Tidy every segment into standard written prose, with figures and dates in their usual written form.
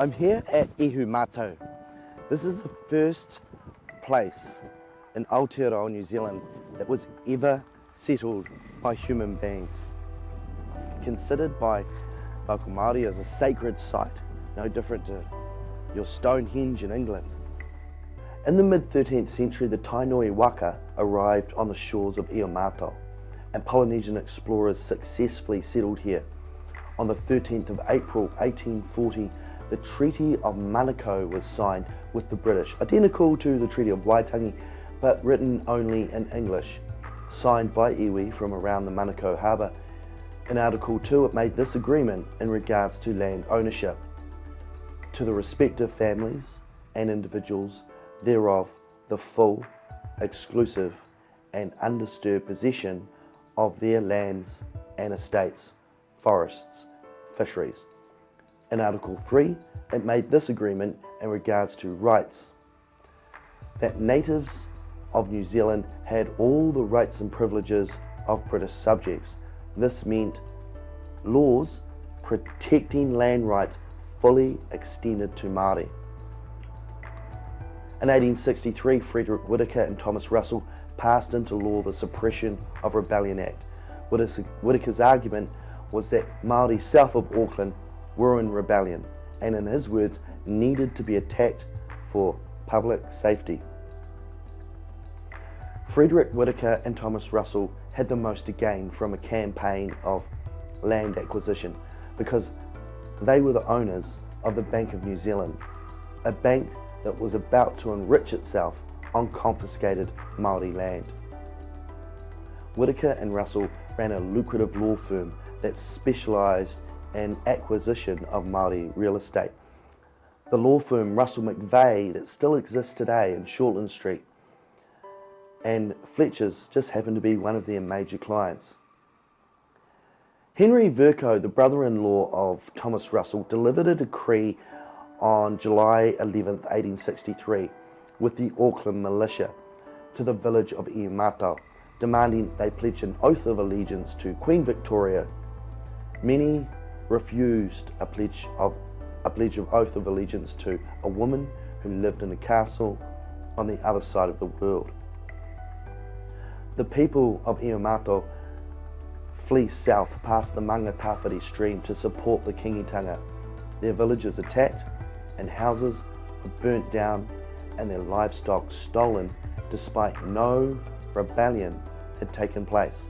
I'm here at Ihumatao. This is the first place in Aotearoa, New Zealand that was ever settled by human beings. Considered by local Māori as a sacred site, no different to your Stonehenge in England. In the mid-13th century, the Tainui waka arrived on the shores of Ihumatao, and Polynesian explorers successfully settled here. On the 13th of April 1840, the Treaty of Manukau was signed with the British, identical to the Treaty of Waitangi, but written only in English. Signed by iwi from around the Manukau harbour. In Article 2, it made this agreement in regards to land ownership to the respective families and individuals thereof the full, exclusive and undisturbed possession of their lands and estates, forests, fisheries. In Article 3, it made this agreement in regards to rights, that natives of New Zealand had all the rights and privileges of British subjects. This meant laws protecting land rights fully extended to Māori. In 1863, Frederick Whitaker and Thomas Russell passed into law the Suppression of Rebellion Act. Whitaker's argument was that Māori south of Auckland were in rebellion and, in his words, needed to be attacked for public safety. Frederick Whitaker and Thomas Russell had the most to gain from a campaign of land acquisition because they were the owners of the Bank of New Zealand, a bank that was about to enrich itself on confiscated Māori land. Whitaker and Russell ran a lucrative law firm that specialised in acquisition of Māori real estate. The law firm Russell McVeigh that still exists today in Shortland Street, and Fletcher's just happened to be one of their major clients. Henry Vercoe, the brother-in-law of Thomas Russell, delivered a decree on July 11, 1863, with the Auckland militia to the village of Ihumatao, demanding they pledge an oath of allegiance to Queen Victoria. Many refused a pledge of oath of allegiance to a woman who lived in a castle on the other side of the world. The people of Ihumatao flee south past the Mangatawhiri stream to support the kingitanga. Their villages attacked and houses were burnt down and their livestock stolen despite no rebellion had taken place.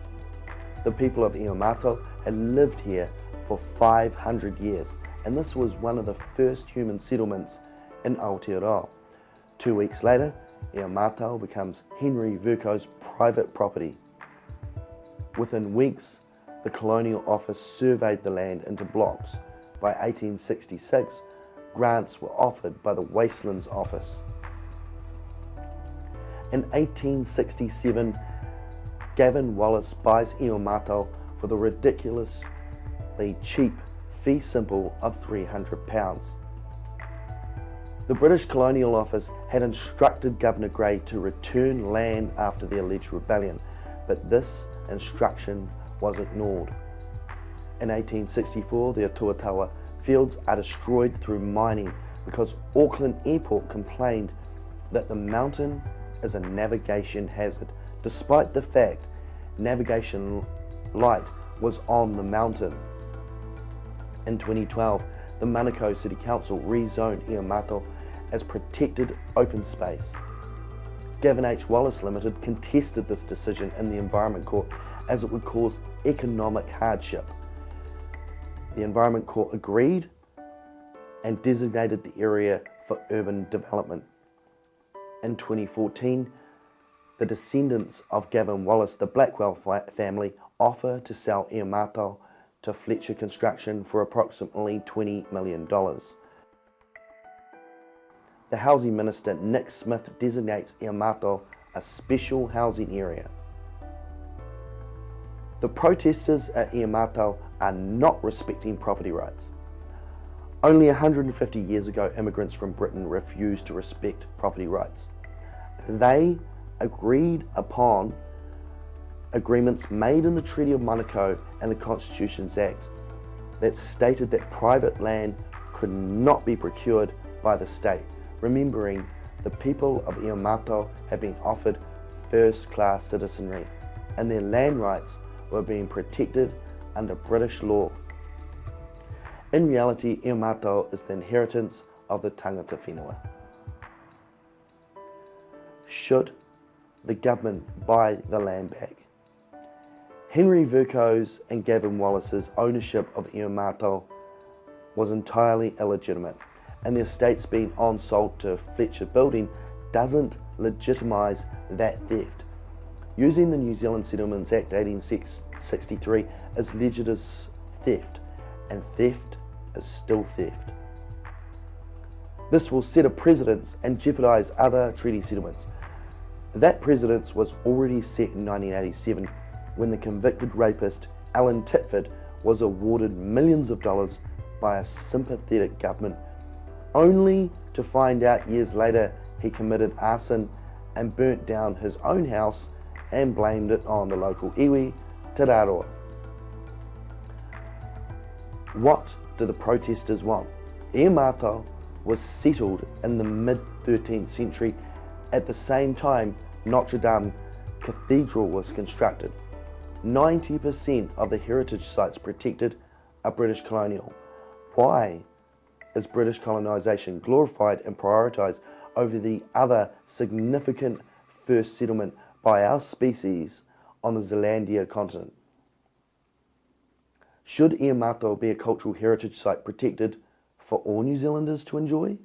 The people of Ihumatao had lived here for 500 years, and this was one of the first human settlements in Aotearoa. 2 weeks later, Ihumatao becomes Henry Vercoe's private property. Within weeks, the Colonial Office surveyed the land into blocks. By 1866, grants were offered by the Wastelands Office. In 1867, Gavin Wallace buys Ihumatao for the ridiculously cheap fee simple of £300. The British Colonial Office had instructed Governor Grey to return land after the alleged rebellion, but this instruction was ignored. In 1864, the Aotearoa fields are destroyed through mining because Auckland Airport complained that the mountain is a navigation hazard, despite the fact navigation light was on the mountain. In 2012, the Manukau City Council rezoned Ihumatao as protected open space. Gavin H. Wallace Limited contested this decision in the Environment Court as it would cause economic hardship. The Environment Court agreed and designated the area for urban development. In 2014, the descendants of Gavin Wallace, the Blackwell family, offer to sell Ihumatao to Fletcher Construction for approximately $20 million. The Housing Minister, Nick Smith, designates Ihumatao a special housing area. The protesters at Ihumatao are not respecting property rights. Only 150 years ago, immigrants from Britain refused to respect property rights. They agreed upon agreements made in the Treaty of Manukau and the Constitutions Act that stated that private land could not be procured by the state, remembering the people of Ihumatao had been offered first-class citizenry, and their land rights were being protected under British law. In reality, Ihumatao is the inheritance of the tangata whenua. Should the government buy the land back? Henry Vercoe's and Gavin Wallace's ownership of Ihumatao was entirely illegitimate, and the estates being on-sold to Fletcher Building doesn't legitimise that theft. Using the New Zealand Settlements Act 1863 is alleged as theft, and theft is still theft. This will set a precedence and jeopardise other treaty settlements. That precedence was already set in 1987 when the convicted rapist Alan Titford was awarded millions of dollars by a sympathetic government, only to find out years later he committed arson and burnt down his own house and blamed it on the local iwi, Aotearoa. What do the protesters want? Ihumatao was settled in the mid-13th century. At the same time, Notre Dame Cathedral was constructed. 90% of the heritage sites protected are British colonial. Why is British colonisation glorified and prioritised over the other significant first settlement by our species on the Zealandia continent? Should Ihumatao be a cultural heritage site protected for all New Zealanders to enjoy?